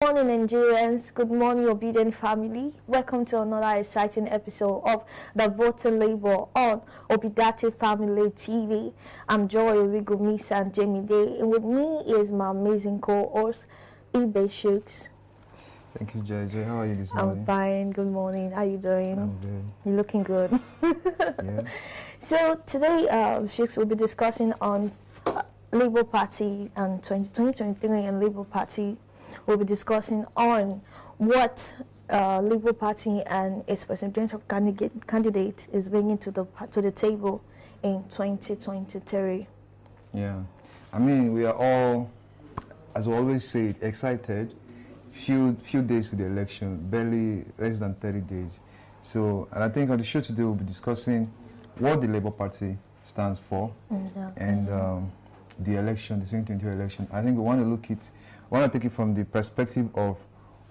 Morning, Nigerians. Good morning, obedient family. Welcome to another exciting episode of The Voting Labor on Obedati Family TV. I'm Joy Origomisa and Jamie Day, and with me is my amazing co-host, Ibe Shooks. Thank you, JJ. How are you this morning? I'm fine. Good morning. How you doing? I'm good. You're looking good. Yeah. So today, Shooks will be discussing on Labour Party and 2023 and Labour Party. We'll be discussing on what Labour Party and its presidential candidate is bringing to the table in 2023. Yeah. I mean, we are all, as we always say, excited. Few days to the election, barely less than 30 days. So, and I think on the show today we'll be discussing what the Labour Party stands for and the election, the 2023 election. I think we want to take it from the perspective of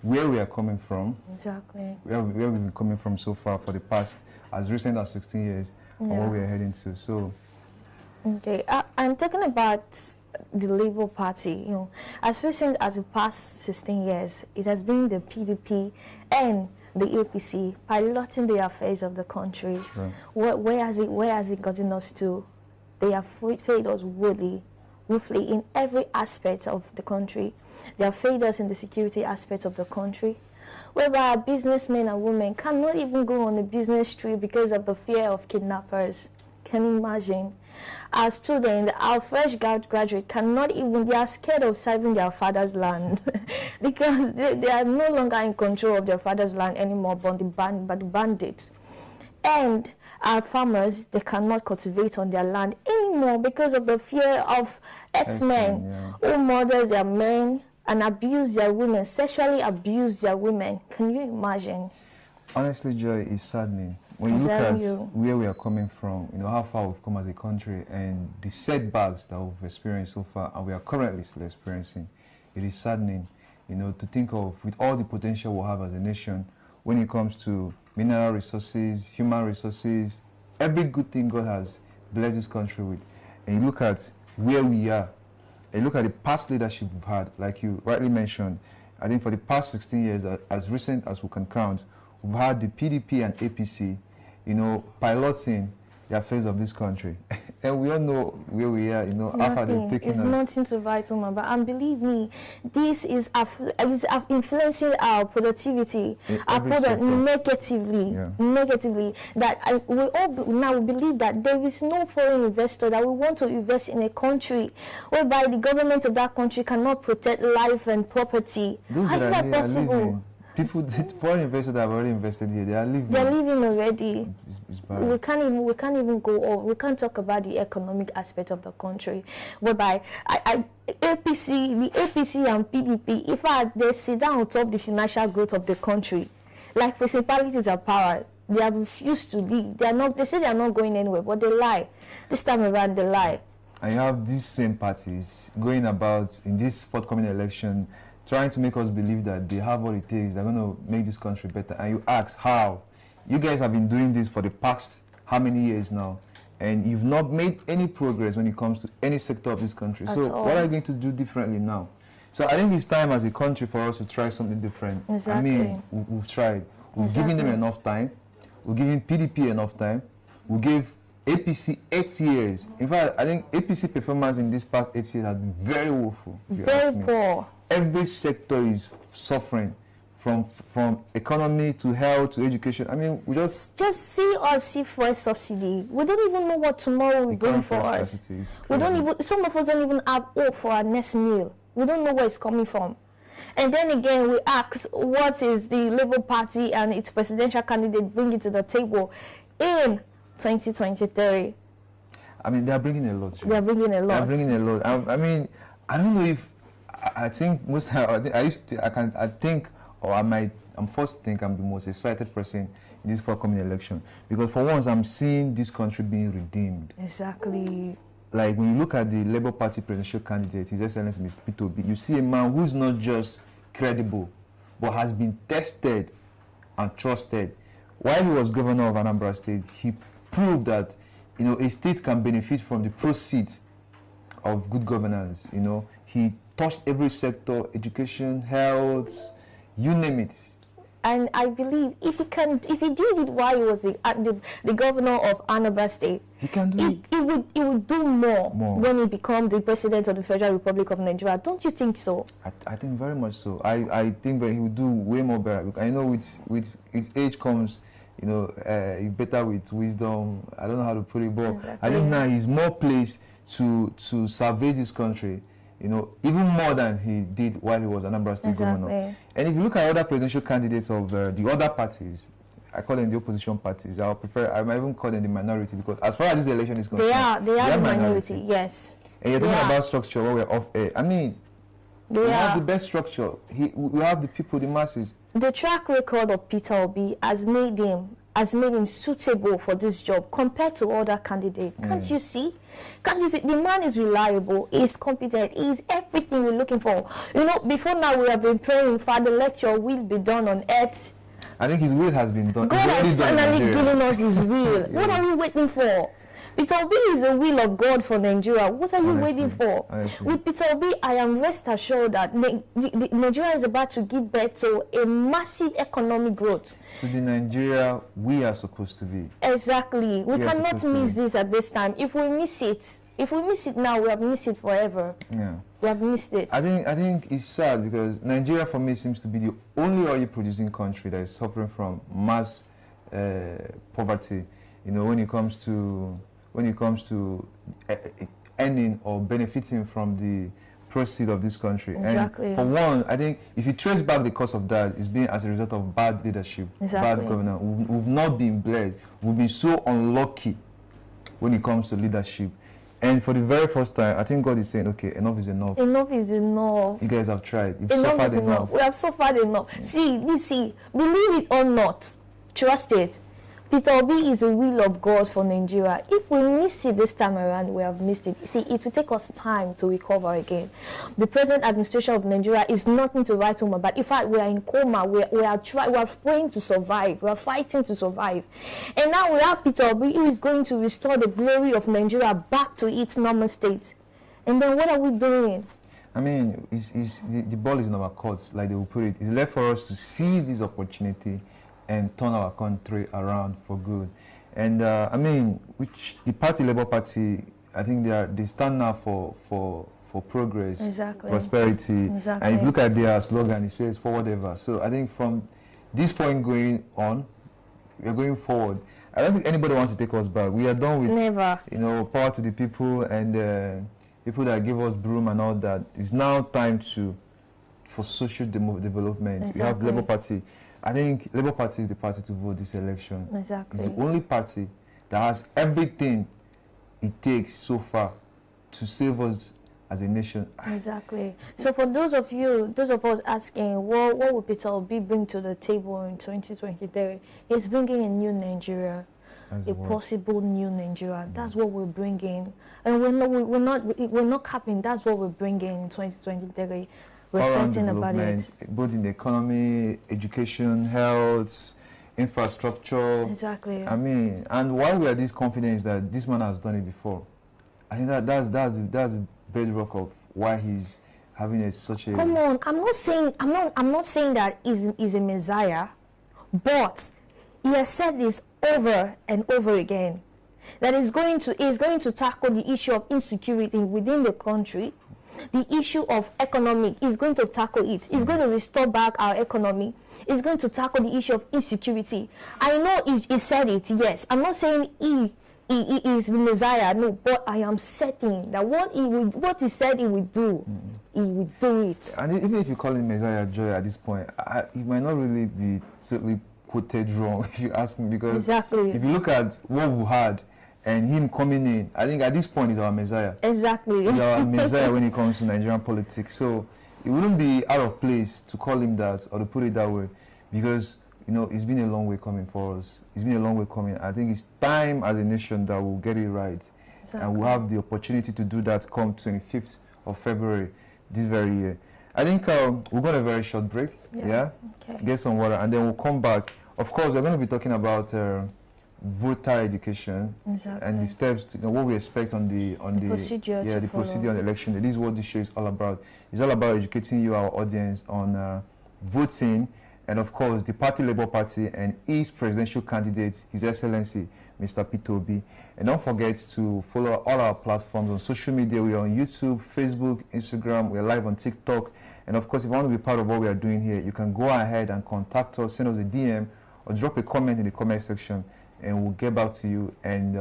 where we are coming from. Exactly. Where we've been coming from so far for the past, as recent as 16 years, and what we are heading to. So, okay, I'm talking about the Labour Party. You know, as recent as the past 16 years, it has been the PDP and the APC piloting the affairs of the country. Sure. Where has it gotten us to? They have failed us woefully in every aspect of the country. They have failed us in the security aspect of the country, whereby our businessmen and women cannot even go on a business trip because of the fear of kidnappers. Can you imagine? Our students, our fresh graduate cannot even, they are scared of serving their father's land because they are no longer in control of their father's land anymore by the bandits. And our farmers, they cannot cultivate on their land anymore because of the fear of X-men who murder their men and abuse their women, sexually abuse their women. Can you imagine? Honestly, Joy, it's saddening. When you look at where we are coming from, you know, how far we've come as a country and the setbacks that we've experienced so far and we are currently still experiencing, it is saddening, you know, to think of with all the potential we have as a nation when it comes to mineral resources, human resources, every good thing God has blessed this country with. And you look at where we are, and look at the past leadership we've had, like you rightly mentioned. I think for the past 16 years, as recent as we can count, we've had the PDP and APC, you know, piloting the affairs of this country. And we all know where we are, you know, after they've taken It's nothing to write home about. And believe me, this is influencing our productivity, our product negatively. Negatively. That we all now believe that there is no foreign investor that will want to invest in a country whereby the government of that country cannot protect life and property. How is that possible? People, foreign investors that have already invested here, they are leaving. They're leaving already. It's bad. We can't even go over. We can't talk about the economic aspect of the country, whereby the APC and PDP, in fact, they sit down on top the financial growth of the country. Like principalities of power, they have refused to leave. They say they are not going anywhere, but they lie. This time around, they lie. And you have these same parties going about in this forthcoming election, trying to make us believe that they have what it takes, they're going to make this country better. And you ask, how? You guys have been doing this for the past how many years now? And you've not made any progress when it comes to any sector of this country. So what are you going to do differently now? So I think it's time as a country for us to try something different. Exactly. I mean, we've tried. We've given them enough time. We've given PDP enough time. We gave APC 8 years. In fact, I think APC performance in these past 8 years has been very woeful. Very poor. Every sector is suffering, from economy to health to education. I mean, we just see us see fuel subsidy. We don't even know what tomorrow will bring for us. We don't even. Some of us don't even have hope for our next meal. We don't know where it's coming from. And then again, we ask, what is the Labour Party and its presidential candidate bringing to the table in 2023? I mean, they are bringing a lot. They are bringing a lot. They are bringing a lot. I mean, I don't know if. I think most I'm forced to think I'm the most excited person in this forthcoming election, because for once I'm seeing this country being redeemed. Exactly. Like when you look at the Labour Party presidential candidate, His Excellency Mr. Peter Obi, you see a man who's not just credible, but has been tested and trusted. While he was governor of Anambra State, he proved that, you know, a state can benefit from the proceeds of good governance. You know, he touched every sector, education, health, you name it. And I believe if he did it while he was the governor of Anambra State, he can do it. He would do more when he becomes the president of the Federal Republic of Nigeria. Don't you think so? I think very much so. I think that he would do way more better. I know with his age comes, you know, better with wisdom. I don't know how to put it, but exactly. I think now he's more placed to salvage this country, you know, even more than he did while he was Anambra State governor. And if you look at other presidential candidates of the other parties, I call them the opposition parties. I might even call them the minority, because as far as this election is concerned, they are the minority. Yes. And you're talking about structure where we're off air. I mean, we have the best structure. We have the people, the masses. The track record of Peter Obi has made him suitable for this job compared to other candidates. Can't you see? Can't you see? The man is reliable, he is competent, he is everything we're looking for. You know, before now we have been praying, Father, let your will be done on earth. I think his will has been done. God has finally given us his will. What are we waiting for? Peter Obi is the will of God for Nigeria. What are you waiting for? With Peter Obi, I am rest assured that Nigeria is about to give birth to a massive economic growth. To the Nigeria we are supposed to be. Exactly. We cannot miss this at this time. If we miss it now, we have missed it forever. Yeah. We have missed it. I think it's sad, because Nigeria for me seems to be the only oil producing country that is suffering from mass poverty. You know, when it comes to earning or benefiting from the proceeds of this country. Exactly. And for one, I think if you trace back the cause of that, it's been as a result of bad leadership, bad governance. We've not been blessed. We've been so unlucky when it comes to leadership. And for the very first time, I think God is saying, okay, enough is enough. Enough is enough. You guys have tried. You've suffered enough. We have suffered enough. See, believe it or not, trust it. Peter Obi is the will of God for Nigeria. If we miss it this time around, we have missed it. See, it will take us time to recover again. The present administration of Nigeria is nothing to write home about. In fact, we are in coma. We are praying to survive. We are fighting to survive. And now we have Peter Obi, who is going to restore the glory of Nigeria back to its normal state. And then what are we doing? I mean, the ball is in our courts, like they will put it. It's left for us to seize this opportunity and turn our country around for good. And I mean, the party, Labour Party, I think they stand now for progress, prosperity. And if you look at their slogan, it says forward ever. So I think from this point going on, we are going forward. I don't think anybody wants to take us back. We are done with, you know, power to the people and people that give us broom and all that. It's now time for social development. We have Labour Party. I think Labour Party is the party to vote this election. Exactly. It's the only party that has everything it takes so far to save us as a nation. Exactly. So for those of us asking, what will Peter Obi bring to the table in 2023? He's bringing a new Nigeria, a possible new Nigeria. That's what we're bringing, and we're not capping. That's what we're bringing in 2023. We're certain about it. Both in the economy, education, health, infrastructure. Exactly. I mean, and why we are this confident that this man has done it before. I think that's the bedrock of why he's having such a. Come on, I'm not saying that he's a messiah, but he has said this over and over again, that he's going to tackle the issue of insecurity within the country. The issue of economic, he's going to tackle it. He's going to restore back our economy. He's going to tackle the issue of insecurity. I know he said it, yes. I'm not saying he is the Messiah, no, but I am certain that what he said he would do, he would do it. And even if you call him Messiah Joy at this point, it might not really be certainly quoted wrong, if you ask me, because if you look at what we had, and him coming in, I think at this point he's our Messiah. Exactly. He's our Messiah when it comes to Nigerian politics. So it wouldn't be out of place to call him that or to put it that way, because, you know, it's been a long way coming for us. It's been a long way coming. I think it's time as a nation that we'll get it right. And we'll have the opportunity to do that come 25th of February this very year. I think we're going to a very short break. Yeah? Okay. Get some water, and then we'll come back. Of course, we're going to be talking about voter education and the steps, what we expect on the procedure on the election day. This is what this show is all about. It's all about educating you, our audience, on voting, and of course the party, Labour Party, and his presidential candidate, His Excellency Mr. Peter Obi. And don't forget to follow all our platforms on social media. We are on YouTube, Facebook, Instagram. We are live on TikTok. And of course, if you want to be part of what we are doing here, you can go ahead and contact us, send us a DM, or drop a comment in the comment section, and we'll get back to you and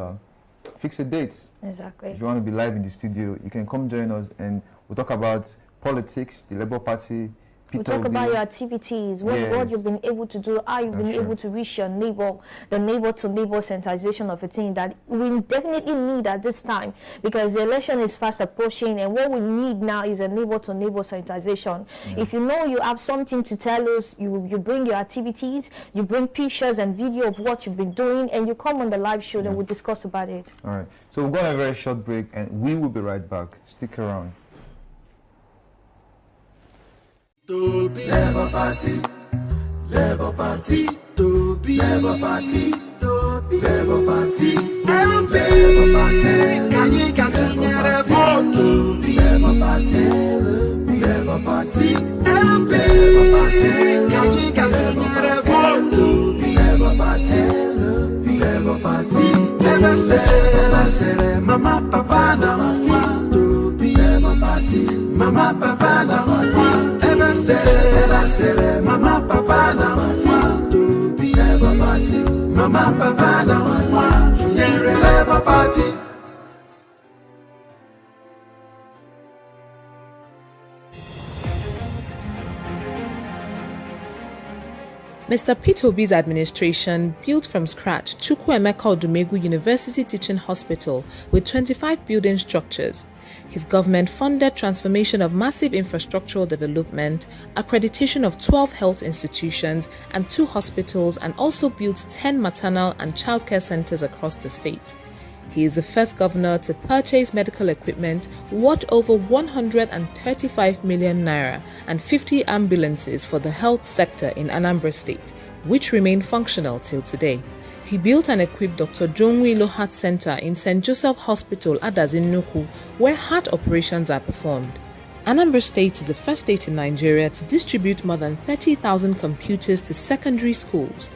fix a date. Exactly. If you want to be live in the studio, you can come join us, and we'll talk about politics, the Labour Party. We'll talk about your activities, what you've been able to do, how you've been able to reach your neighbor, the neighbor-to-neighbor sensitization of a thing that we definitely need at this time, because the election is fast approaching, and what we need now is a neighbor-to-neighbor sensitization. If you know you have something to tell us, you bring your activities, you bring pictures and video of what you've been doing, and you come on the live show and we'll discuss about it. All right. So we'll go on a very short break, and we will be right back. Stick around. Labour Party, Labour Party, Labour Party, Labour Party, Labour Party, can you get a vote? Labour Party, Labour Party, Labour Party, can you get a vote? Labour Party, Labour Party, Labour say, Mama, Papa, Nama, Labour Party, Mama, Papa, Nama. Mama, Papa, now to be Labour Party. Mama, Papa, now to be Labour Party. Mr. Peter Obi's administration built from scratch Chukwuemeka Odumegwu University Teaching Hospital with 25 building structures. His government funded transformation of massive infrastructural development, accreditation of 12 health institutions and 2 hospitals, and also built 10 maternal and childcare centers across the state. He is the first governor to purchase medical equipment worth over 135 million naira and 50 ambulances for the health sector in Anambra State, which remain functional till today. He built and equipped Dr. Jonwilo Heart Center in St. Joseph Hospital, Adazinnuku, where heart operations are performed. Anambra State is the first state in Nigeria to distribute more than 30,000 computers to secondary schools.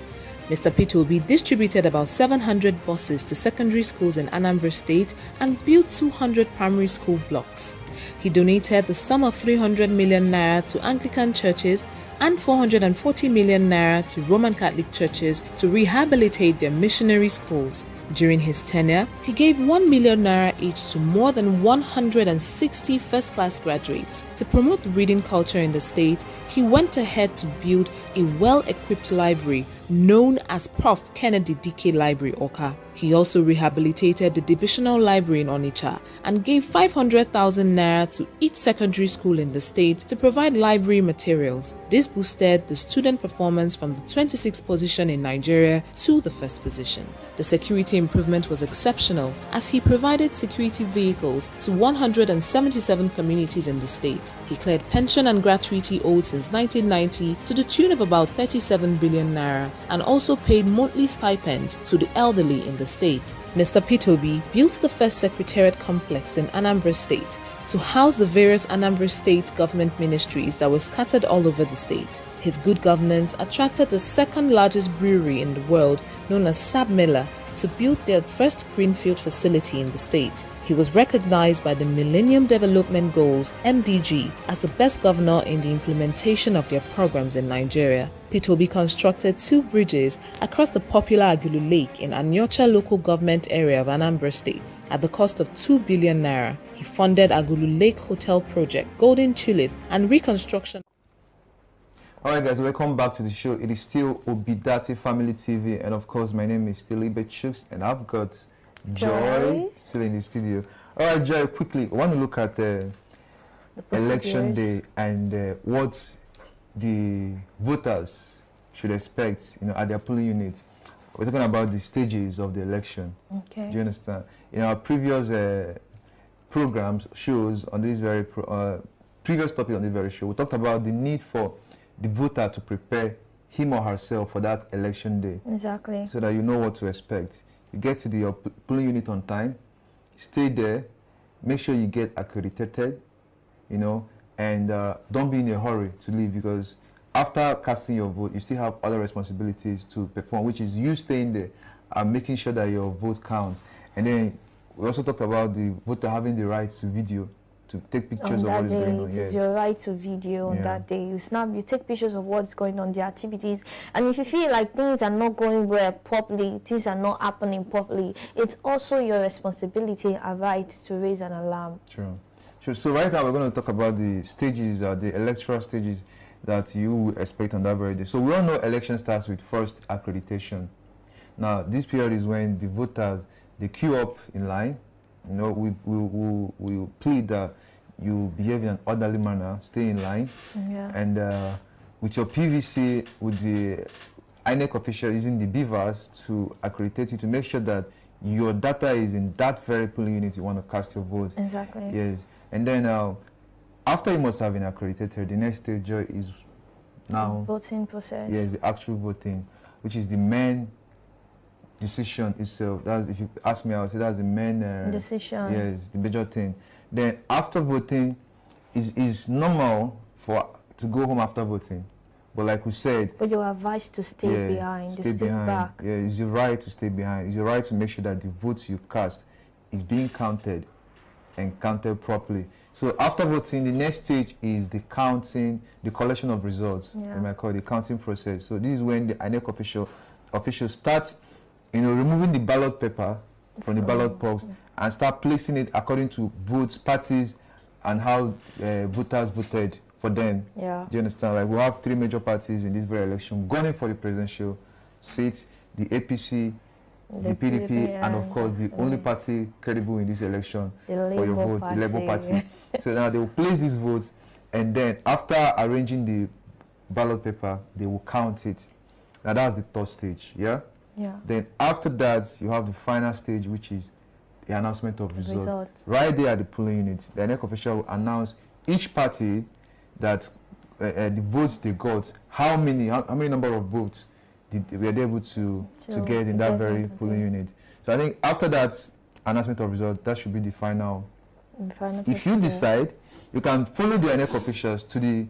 Mr. Peter Obi distributed about 700 buses to secondary schools in Anambra State and built 200 primary school blocks. He donated the sum of 300 million naira to Anglican churches and 440 million naira to Roman Catholic churches to rehabilitate their missionary schools. During his tenure, he gave 1 million naira each to more than 160 first-class graduates. To promote reading culture in the state, he went ahead to build a well-equipped library known as Prof. Kennedy Dike Library, Oka. He also rehabilitated the divisional library in Onitsha and gave 500,000 naira to each secondary school in the state to provide library materials. This boosted the student performance from the 26th position in Nigeria to the first position. The security improvement was exceptional as he provided security vehicles to 177 communities in the state. He cleared pension and gratuity owed since 1990 to the tune of about 37 billion naira and also paid monthly stipends to the elderly in the state. Mr. Peter Obi built the first secretariat complex in Anambra State to house the various Anambra State government ministries that were scattered all over the state. His good governance attracted the second largest brewery in the world, known as Sab Miller, to build their first greenfield facility in the state. He was recognized by the Millennium Development Goals (MDG) as the best governor in the implementation of their programs in Nigeria. Peter Obi constructed 2 bridges across the popular Agulu Lake in Anyocha local government area of Anambra State at the cost of 2 billion naira. He funded Agulu Lake Hotel Project, Golden Tulip, and reconstruction. Alright guys, welcome back to the show. It is still Obidati Family TV, and of course my name is still Ibe Chooks, and I've got Joy still in the studio. Alright Joy, quickly, I want to look at the election day and what the voters should expect, at their polling units. We're talking about the stages of the election. Okay. Do you understand? In our previous programs, shows on this very previous topic on this very show, we talked about the need for the voter to prepare him or herself for that election day. Exactly. So that you know what to expect. You get to the polling unit on time, stay there, make sure you get accredited, you know, and don't be in a hurry to leave, because after casting your vote, you still have other responsibilities to perform, which is you staying there and making sure that your vote counts. And then we also talk about the voter having the right to video, to take pictures of what is going on. It is your right to video on that day. You snap, you take pictures of what's going on, the activities. And if you feel like things are not going well properly, things are not happening properly, it's also your responsibility and right to raise an alarm. Sure. Sure. So right now we're going to talk about the stages, the electoral stages that you expect on that very day. So we all know election starts with first accreditation. Now this period is when the voters, they queue up in line. You know, we plead that you behave in an orderly manner, stay in line, and with your PVC, with the INEC official using the beavers to accredit you, to make sure that your data is in that very polling unit you want to cast your vote. Exactly. Yes, and then after you must have been accredited, the next stage is now voting process. Yes, the actual voting, which is the main decision itself. That's, if you ask me, I would say that's the main decision. Yes, the major thing. Then after voting, is normal to go home after voting, but like we said, but you're advised to stay behind, stay back. Yeah, it's your right to stay behind. It's your right to make sure that the votes you cast is being counted and counted properly. So after voting, the next stage is the counting, the collection of results. You might call it the counting process. So this is when the INEC official starts, you know, removing the ballot paper from the ballot box and start placing it according to votes, parties, and how voters voted for them. Yeah. Do you understand? Like, we have three major parties in this very election going for the presidential seats: the APC, the PDP, and of course the only party credible in this election for your vote, the Labour Party. So now they will place these votes, and then after arranging the ballot paper, they will count it. Now that's the third stage. Yeah. Then after that, you have the final stage, which is the announcement of results. Right there at the polling unit, the NEC official will announce each party that the votes they got, how many number of votes were they able to get in that very polling unit. So I think after that announcement of results, that should be the final. If you decide, you can follow the NEC officials to the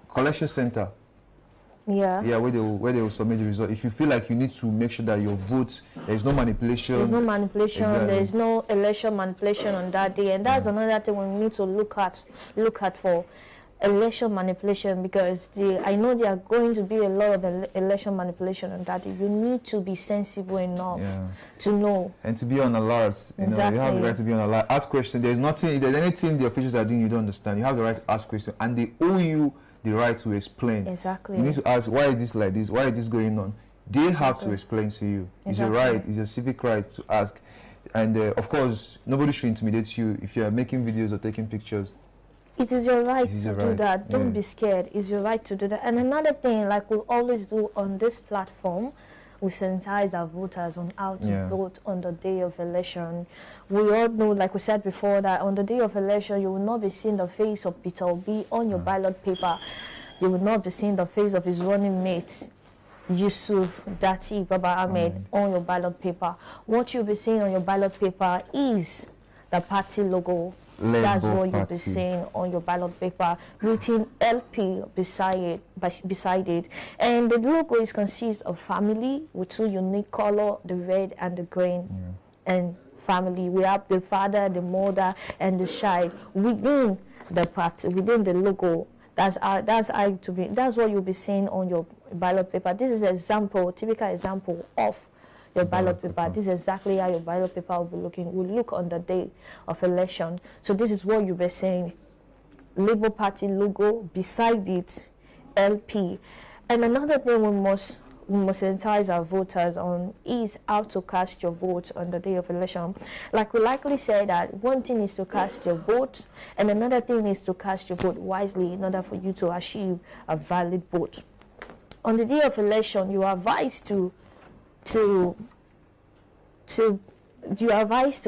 collection center. Yeah, where they will submit the result. If you feel like you need to make sure that your votes, there is no manipulation. There's no manipulation. Exactly. There is no election manipulation on that day, and that's another thing we need to look at for election manipulation, because I know there are going to be a lot of election manipulation on that day. You need to be sensible enough to know and to be on alert. You know, you have the right to be on alert. Ask questions. There's nothing. If there's anything the officials are doing you don't understand, you have the right to ask questions, and they owe you the right to explain. Exactly. You need to ask, why is this like this? Why is this going on? They have to explain to you. It's your right. It's your civic right to ask. And of course, nobody should intimidate you if you are making videos or taking pictures. It is your right to do that. Don't be scared. It's your right to do that. And another thing, like we always do on this platform, we sensitize our voters on how to vote on the day of election. We all know, like we said before, that on the day of election, you will not be seeing the face of Peter Obi on your ballot paper. You will not be seeing the face of his running mate, Yusuf Dati Baba Ahmed, on your ballot paper. What you'll be seeing on your ballot paper is the party logo. That's what you'll be seeing on your ballot paper, written LP beside it. And the logo is consists of family with two unique color, the red and the green. And family, we have the father, the mother, and the child within the party, within the logo. That's what you'll be seeing on your ballot paper. This is an example, typical example of your ballot paper. This is exactly how your ballot paper will be looking. Will look on the day of election. So this is what you'll be saying. Labour Party logo, beside it, LP. And another thing we must sensitize our voters on is how to cast your vote on the day of election. Like we likely say that one thing is to cast your vote, and another thing is to cast your vote wisely in order for you to achieve a valid vote. On the day of election, you are advised to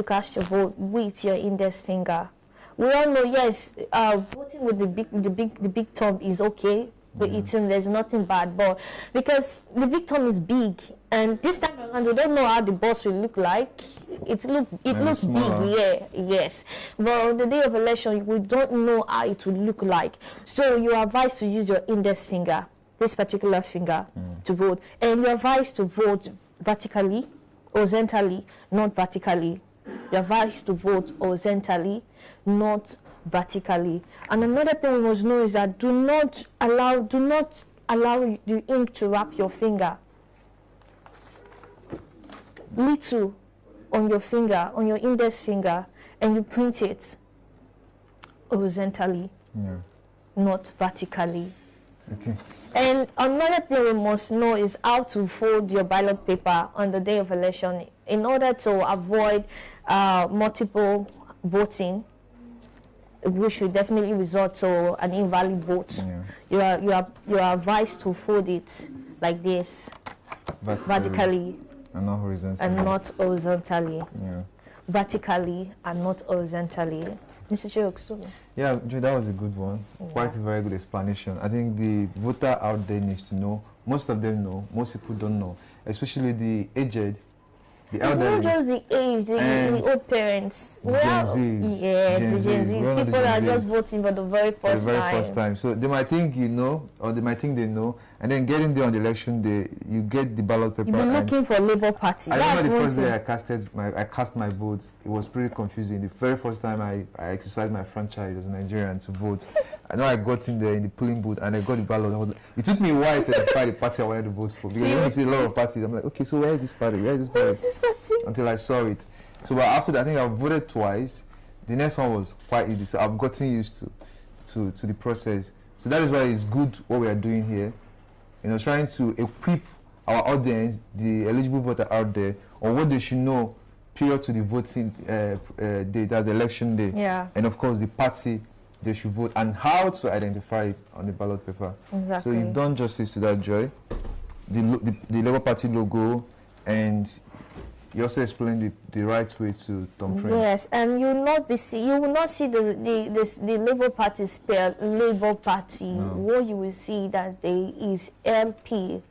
cast your vote with your index finger. We all know, yes, voting with the big thumb is okay, we're eating, there's nothing bad. But because the victim is big, and this time around we don't know how the boss will look like. It looks big, yeah, yes. But on the day of election, we don't know how it will look like. So you are advised to use your index finger, this particular finger, to vote, and you're advised to vote vertically, horizontally, not vertically. You're advised to vote horizontally, not vertically. And another thing we must know is that do not allow the ink to wrap your finger. Little on your finger, on your index finger, and you print it horizontally, not vertically. Okay. And another thing we must know is how to fold your ballot paper on the day of election in order to avoid multiple voting, which will definitely result to an invalid vote. Yeah. You are advised to fold it like this, vertically and not horizontally. And not horizontally. Yeah. Vertically and not horizontally. Mr. Chiroksu. Yeah, Joe, that was a good one. Quite a very good explanation. I think the voter out there needs to know. Most of them know. Most people don't know, especially the aged. The elderly. It's not just the age, the old parents. The Gen Zs. Yeah, the Gen Zs. People are just voting for the very first time. So they might think you know, or they might think they know, and then getting there on the election day, you get the ballot paper. You've been looking for Labour Party. I remember the first day I cast my votes. It was pretty confusing. The very first time I exercised my franchise as a Nigerian to vote, I know I got in there in the polling booth and I got the ballot. It took me a while to identify the party I wanted to vote for, because when you see a lot of parties, I'm like, okay, so where is this party? Where is this party? Where is this party? Until I saw it. So, but after that, I think I voted twice. The next one was quite easy. So I've gotten used to the process. So that is why it's good what we are doing here. You know, trying to equip our audience, the eligible voter out there, on what they should know prior to the voting day, that's election day. Yeah. And of course, the party they should vote and how to identify it on the ballot paper. Exactly. So you've done justice to that, Joy. The Labour Party logo, and you also explained the right way to thumbprint. Yes, and you will not see the Labour Party spell Labour Party. No. What you will see that there is LP.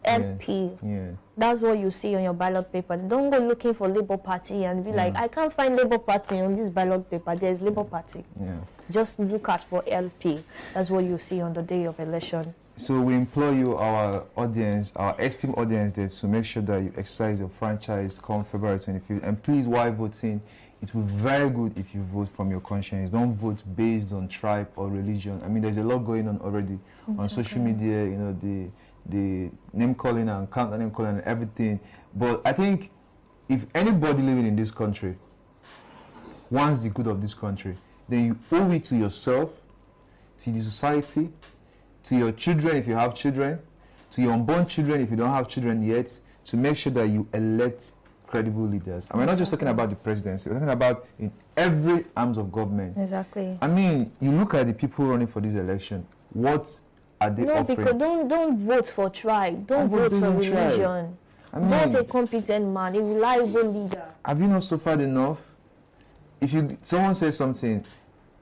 Yeah. That's what you see on your ballot paper. Don't go looking for Labour Party and be like, I can't find Labour Party on this ballot paper. There's Labour Party. Yeah. Just look out for LP. That's what you see on the day of election. So we implore you, our audience, our esteemed audience, there, to make sure that you exercise your franchise come February 25th. And please, while voting, it will be very good if you vote from your conscience. Don't vote based on tribe or religion. I mean, there's a lot going on already on social media, you know, the name calling and counter name calling and everything. But I think if anybody living in this country wants the good of this country, then you owe it to yourself, to the society, to your children if you have children, to your unborn children if you don't have children yet, to make sure that you elect credible leaders. And we're not just talking about the presidency, we're talking about in every arms of government. Exactly. I mean, you look at the people running for this election, what are they offering? Because don't vote for tribe, don't vote for religion. I mean, vote a competent man, a reliable leader. Have you not suffered enough? If someone says something,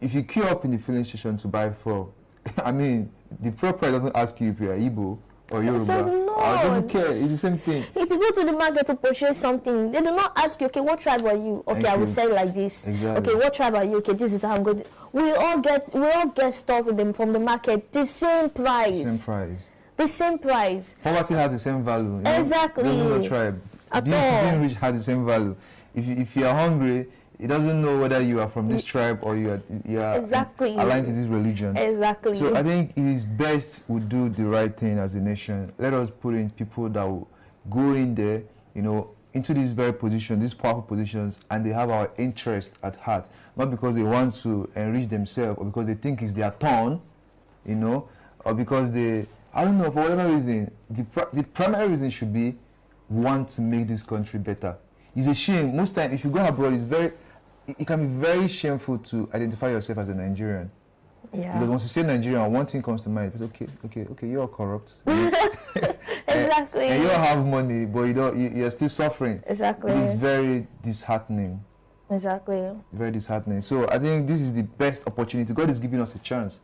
if you queue up in the filling station to buy fuel, I mean, the fuel price doesn't ask you if you are Igbo or Yoruba. It doesn't care. It's the same thing. If you go to the market to purchase something, they do not ask you, okay, what tribe are you? Okay, I will sell like this. Exactly. Okay, what tribe are you? Okay, this is how I'm going to. We all get stuff with them from the market. The same price. Same price. The same price. Poverty has the same value. Exactly. There's no tribe. Being rich has the same value. If you are hungry, it doesn't know whether you are from this tribe or you are exactly aligned to this religion. Exactly. So I think it is best we do the right thing as a nation. Let us put in people that will go in there, you know, into these very positions, these powerful positions, and they have our interest at heart. Not because they want to enrich themselves or because they think it's their turn, you know, or because they, I don't know, for whatever reason. The primary reason should be we want to make this country better. It's a shame. Most times, if you go abroad, it can be very shameful to identify yourself as a Nigerian. Yeah. Because once you say Nigerian, one thing comes to mind. It's okay, you're corrupt. Exactly. And you don't have money, but you're still suffering. Exactly. It is very disheartening. Exactly. Very disheartening. So I think this is the best opportunity. God is giving us a chance.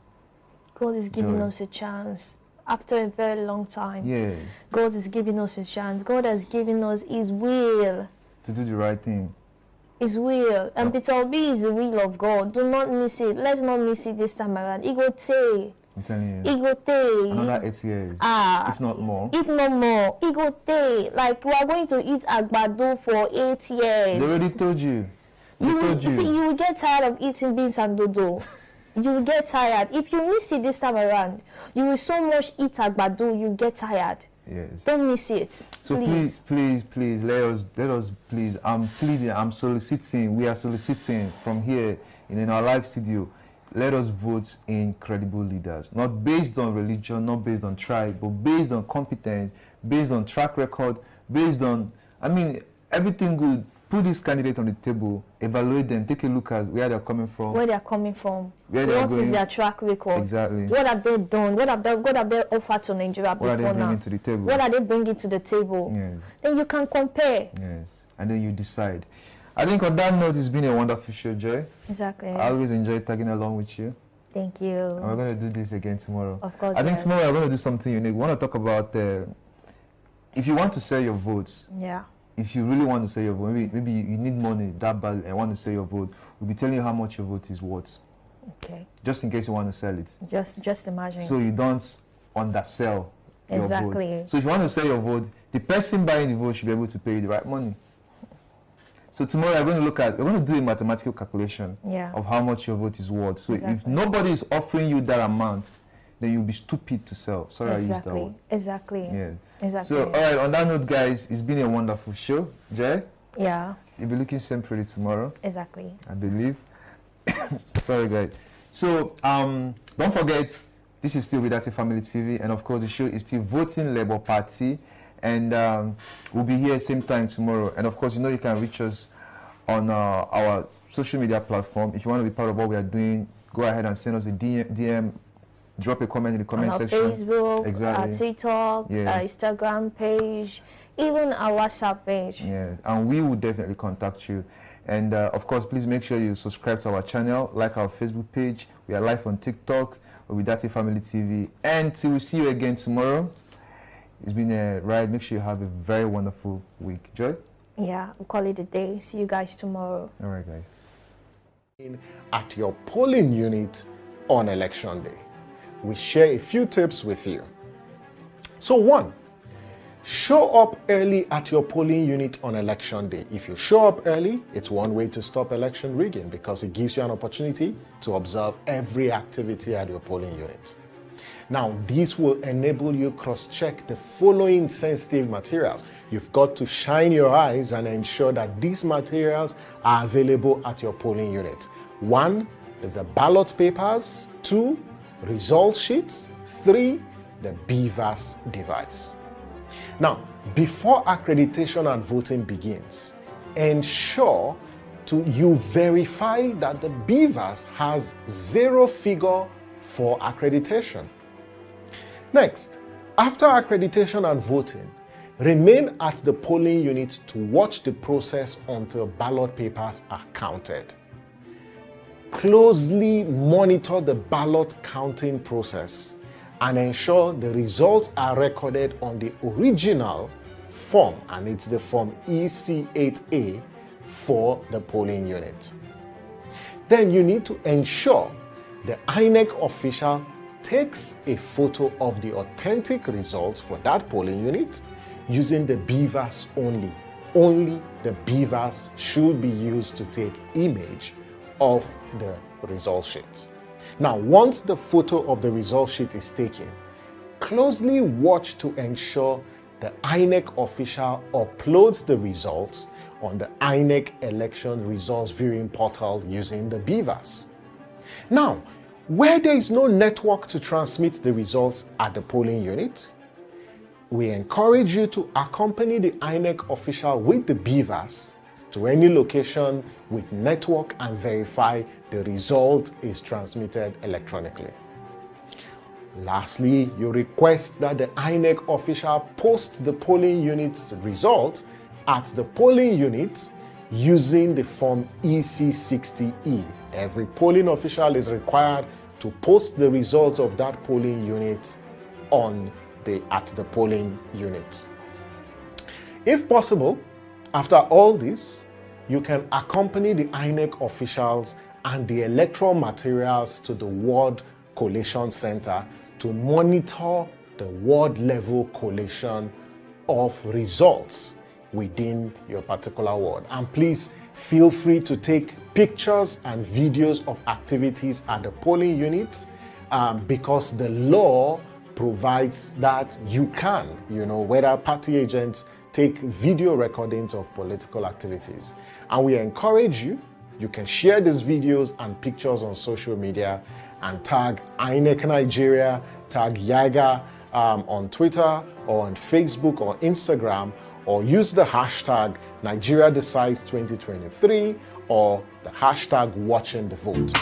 God is giving us a chance. After a very long time, God is giving us a chance. God has given us His will. To do the right thing. His will. And Peter Obi is the will of God. Do not miss it. Let's not miss it this time around. I'm telling you. Another 8 years. If not more. If not more. Like, we are going to eat agbado for 8 years. They already told you. See, you will get tired of eating beans and dodo. You will get tired. If you miss it this time around, you will so much eat agbado, you get tired. Yes. Don't miss it. So please, let us please. I'm pleading, I'm soliciting, we are soliciting from here in our live studio. Let us vote in credible leaders, not based on religion, not based on tribe, but based on competence, based on track record, based on, everything good. Put these candidates on the table, evaluate them, take a look at where they're coming from. What is their track record? Exactly. What have they done? What have they offered to Nigeria before now? What are they bringing to the table? What are they bringing to the table? Yes. Then you can compare. Yes. And then you decide. I think on that note, it's been a wonderful show, Joy. Exactly. I always enjoy tagging along with you. Thank you. And we're going to do this again tomorrow. Of course. I think tomorrow we're going to do something unique. We want to talk about if you want to sell your votes. Yeah. If you really want to sell your vote, maybe you need money that bad and want to sell your vote, we'll be telling you how much your vote is worth. Okay. Just in case you want to sell it. Just imagine. So you don't undersell your exactly. vote. So if you want to sell your vote, the person buying the vote should be able to pay you the right money. So tomorrow we're going to do a mathematical calculation of how much your vote is worth. So if nobody is offering you that amount, then you'll be stupid to sell. Sorry, I used that word. Exactly. Yeah. Exactly. So, all right, on that note, guys, it's been a wonderful show. Jay? Yeah. You'll be looking same pretty tomorrow. Exactly. I believe. Sorry, guys. So, don't forget, this is still Widati Family TV, and of course, the show is still Voting Labour Party, and we'll be here same time tomorrow. And of course, you can reach us on our social media platform. If you want to be part of what we are doing, go ahead and send us a DM. Drop a comment in the comment section. On Facebook, our TikTok, our Instagram page, even our WhatsApp page. Yeah, and we will definitely contact you. And of course, please make sure you subscribe to our channel, like our Facebook page. We are live on TikTok, Widati Family TV. And till we see you again tomorrow, it's been a ride. Make sure you have a very wonderful week. Joy? Yeah, we'll call it a day. See you guys tomorrow. All right, guys. At your polling unit on election day, we share a few tips with you. So 1, show up early at your polling unit on election day. If you show up early, it's one way to stop election rigging because it gives you an opportunity to observe every activity at your polling unit. Now, this will enable you cross-check the following sensitive materials. You've got to shine your eyes and ensure that these materials are available at your polling unit. 1 is the ballot papers, 2, result sheets, 3, the BVAS device. Now, before accreditation and voting begins, ensure you verify that the BVAS has 0 figure for accreditation. Next, after accreditation and voting, remain at the polling unit to watch the process until ballot papers are counted. Closely monitor the ballot counting process and ensure the results are recorded on the original form, and it's the form EC8A for the polling unit. Then you need to ensure the INEC official takes a photo of the authentic results for that polling unit using the BVAS only. Only the BVAS should be used to take image of the result sheet. Now, once the photo of the result sheet is taken, closely watch to ensure the INEC official uploads the results on the INEC election results viewing portal using the BVAS. Now, where there is no network to transmit the results at the polling unit, we encourage you to accompany the INEC official with the BVAS to any location with network and verify the result is transmitted electronically. Lastly, you request that the INEC official post the polling unit's results at the polling unit using the form EC60E. Every polling official is required to post the results of that polling unit at the polling unit. If possible, after all this, you can accompany the INEC officials and the electoral materials to the Ward Collation Center to monitor the ward level collation of results within your particular ward. And please feel free to take pictures and videos of activities at the polling units because the law provides that you can, whether party agents take video recordings of political activities. And we encourage you can share these videos and pictures on social media and tag INEC Nigeria, tag Yaga on Twitter or on Facebook or Instagram, or use the hashtag Nigeria Decides 2023 or the hashtag Watching the Vote.